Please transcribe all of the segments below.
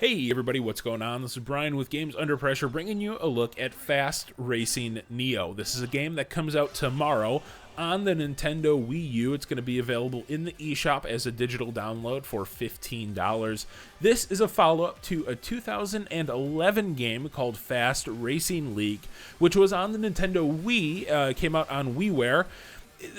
Hey everybody, what's going on? This is Brian with Games Under Pressure, bringing you a look at Fast Racing Neo. This is a game that comes out tomorrow on the Nintendo Wii U. It's going to be available in the eShop as a digital download for $15. This is a follow-up to a 2011 game called Fast Racing League, which was on the Nintendo Wii, came out on WiiWare.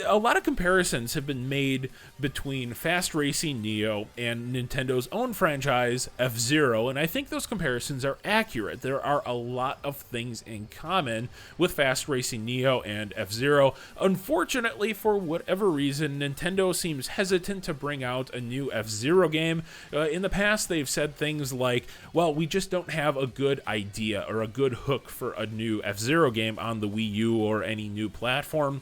A lot of comparisons have been made between Fast Racing Neo and Nintendo's own franchise, F-Zero, and I think those comparisons are accurate. There are a lot of things in common with Fast Racing Neo and F-Zero. Unfortunately, for whatever reason, Nintendo seems hesitant to bring out a new F-Zero game. In the past, they've said things like, well, we just don't have a good idea or a good hook for a new F-Zero game on the Wii U or any new platform.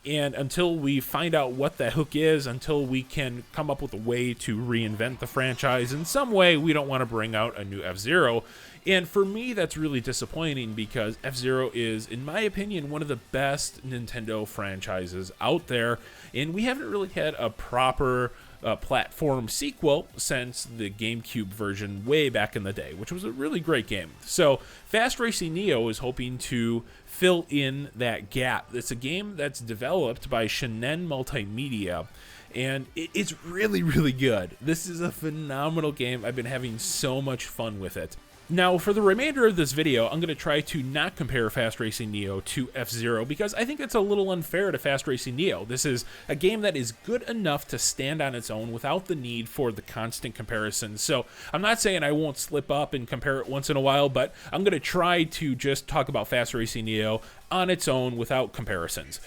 And until we find out what that hook is, until we can come up with a way to reinvent the franchise in some way, we don't want to bring out a new F-Zero. And for me, that's really disappointing because F-Zero is, in my opinion, one of the best Nintendo franchises out there. And we haven't really had a proper platform sequel since the GameCube version way back in the day, which was a really great game. So Fast Racing Neo is hoping to fill in that gap. It's a game that's developed by Shinen Multimedia, and it's really, really good. This is a phenomenal game. I've been having so much fun with it. Now, for the remainder of this video, I'm going to try to not compare Fast Racing Neo to F-Zero because I think it's a little unfair to Fast Racing Neo. This is a game that is good enough to stand on its own without the need for the constant comparison. So I'm not saying I won't slip up and compare it once in a while, but I'm going to try to just talk about Fast Racing Neo on its own without comparisons.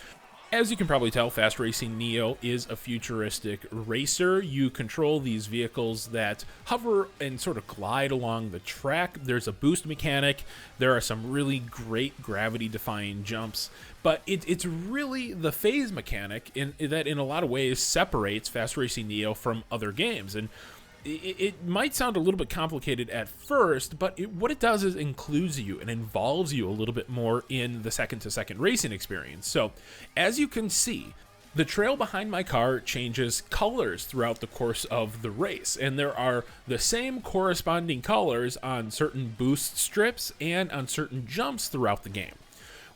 As you can probably tell, Fast Racing Neo is a futuristic racer. You control these vehicles that hover and sort of glide along the track. There's a boost mechanic. There are some really great gravity-defying jumps. But it's really the phase mechanic that in a lot of ways separates Fast Racing Neo from other games. And it might sound a little bit complicated at first, but what it does is includes you and involves you a little bit more in the second-to-second racing experience. So, as you can see, the trail behind my car changes colors throughout the course of the race, and there are the same corresponding colors on certain boost strips and on certain jumps throughout the game.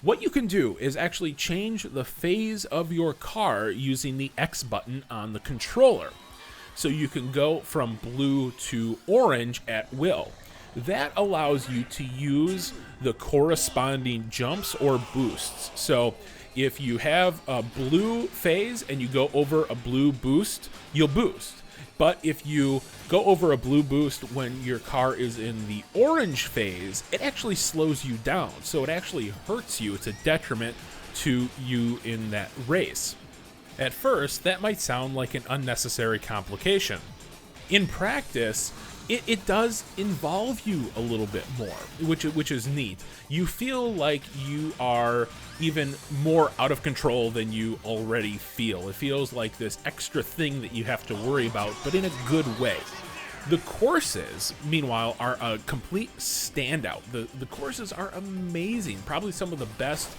What you can do is actually change the phase of your car using the X button on the controller. So you can go from blue to orange at will. That allows you to use the corresponding jumps or boosts. So if you have a blue phase and you go over a blue boost, you'll boost. But if you go over a blue boost when your car is in the orange phase, it actually slows you down. So it actually hurts you. It's a detriment to you in that race. At first, that might sound like an unnecessary complication. In practice, it does involve you a little bit more, which is neat. You feel like you are even more out of control than you already feel. It feels like this extra thing that you have to worry about, but in a good way. The courses, meanwhile, are a complete standout. The courses are amazing, probably some of the best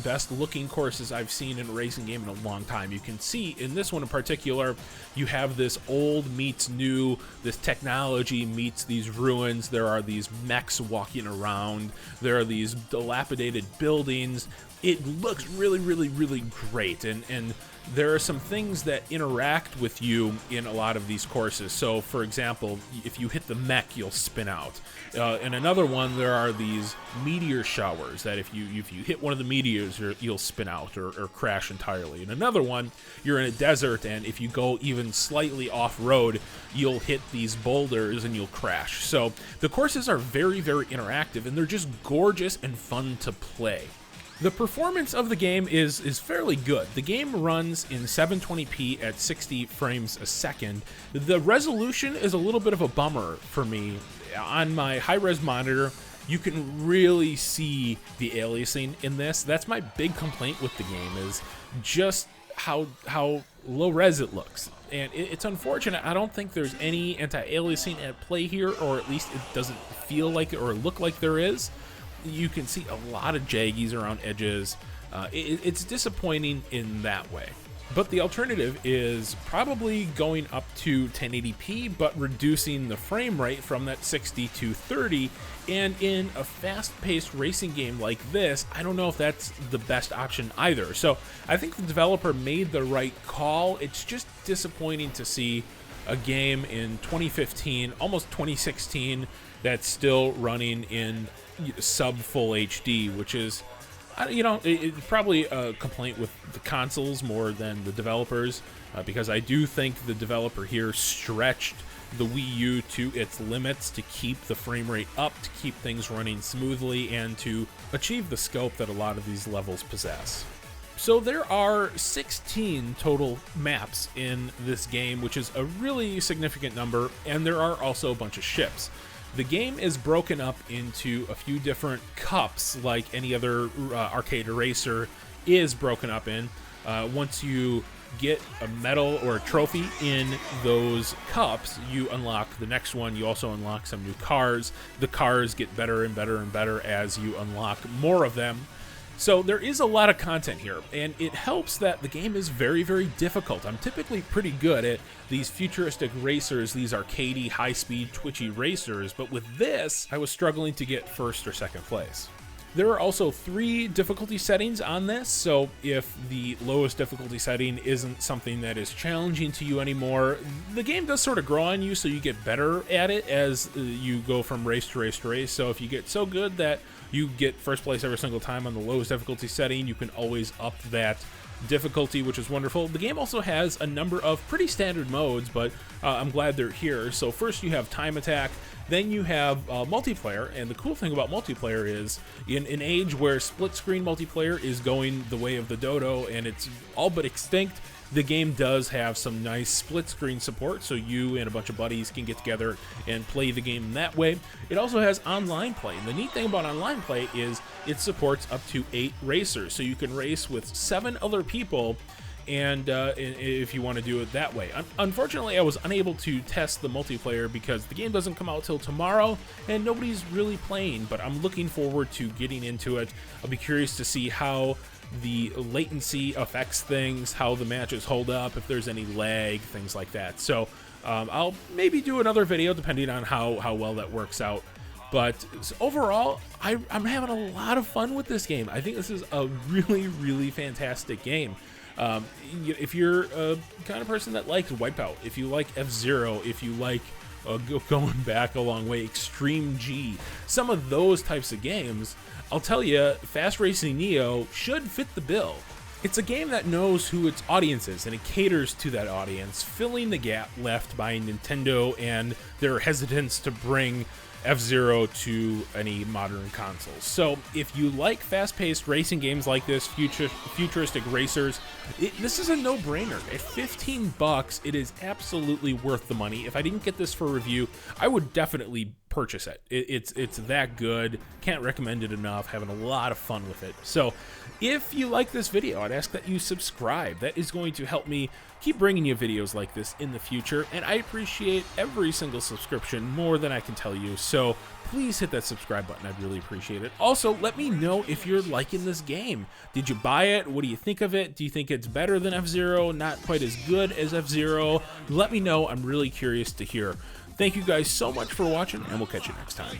best looking courses I've seen in a racing game in a long time. You can see in this one in particular, you have this old meets new, this technology meets these ruins. There are these mechs walking around. There are these dilapidated buildings. It looks really, really, really great. And there are some things that interact with you in a lot of these courses. So, for example, if you hit the mech, you'll spin out. In another one, there are these meteor showers that if you hit one of the meteors, you'll spin out or crash entirely. In another one, you're in a desert, and if you go even slightly off-road, you'll hit these boulders and you'll crash. So the courses are very, very interactive, and they're just gorgeous and fun to play. The performance of the game is fairly good. The game runs in 720p at 60 frames a second. The resolution is a little bit of a bummer for me. On my high-res monitor, you can really see the aliasing in this. That's my big complaint with the game, is just how low-res it looks. And it's unfortunate. I don't think there's any anti-aliasing at play here, or at least it doesn't feel like it or look like there is. You can see a lot of jaggies around edges. It's disappointing in that way. But the alternative is probably going up to 1080p, but reducing the frame rate from that 60 to 30. And in a fast-paced racing game like this, I don't know if that's the best option either. So I think the developer made the right call. It's just disappointing to see a game in 2015, almost 2016, that's still running in sub-full HD, which is, you know, it's probably a complaint with the consoles more than the developers, because I do think the developer here stretched the Wii U to its limits to keep the frame rate up, to keep things running smoothly, and to achieve the scope that a lot of these levels possess. So there are 16 total maps in this game, which is a really significant number, and there are also a bunch of ships. The game is broken up into a few different cups, like any other arcade racer is broken up in. Once you get a medal or a trophy in those cups, you unlock the next one. You also unlock some new cars. The cars get better and better and better as you unlock more of them. So there is a lot of content here, and it helps that the game is very, very difficult. I'm typically pretty good at these futuristic racers, these arcadey, high-speed, twitchy racers, but with this, I was struggling to get first or second place. There are also 3 difficulty settings on this, so if the lowest difficulty setting isn't something that is challenging to you anymore, the game does sort of grow on you, so you get better at it as you go from race to race to race. So if you get so good that you get first place every single time on the lowest difficulty setting, you can always up that difficulty, which is wonderful. The game also has a number of pretty standard modes, but I'm glad they're here. So first you have time attack, then you have multiplayer, and the cool thing about multiplayer is, in an age where split screen multiplayer is going the way of the dodo and it's all but extinct, the game does have some nice split screen support, so you and a bunch of buddies can get together and play the game that way. It also has online play, and the neat thing about online play is it supports up to 8 racers, so you can race with 7 other people, and if you want to do it that way. Unfortunately, I was unable to test the multiplayer because the game doesn't come out till tomorrow, and nobody's really playing, but I'm looking forward to getting into it. I'll be curious to see how the latency affects things, how the matches hold up, if there's any lag, things like that. So I'll maybe do another video depending on how well that works out. But overall, I'm having a lot of fun with this game. I think this is a really, really fantastic game. If you're a kind of person that likes Wipeout, if you like F-Zero, if you like going back a long way, Extreme G, some of those types of games, I'll tell you, Fast Racing Neo should fit the bill. It's a game that knows who its audience is, and it caters to that audience, filling the gap left by Nintendo and their hesitance to bring F-Zero to any modern consoles. So if you like fast-paced racing games like this, futuristic racers, this is a no-brainer. At $15, it is absolutely worth the money. If I didn't get this for review, I would definitely purchase it. It's that good. Can't recommend it enough. Having a lot of fun with it. So if you like this video, I'd ask that you subscribe. That is going to help me keep bringing you videos like this in the future, and I appreciate every single subscription more than I can tell you, so please hit that subscribe button. I'd really appreciate it. Also, let me know if you're liking this game. Did you buy it? What do you think of it? Do you think it's better than F-Zero? Not quite as good as F-Zero? Let me know. I'm really curious to hear. Thank you guys so much for watching, and we'll catch you next time.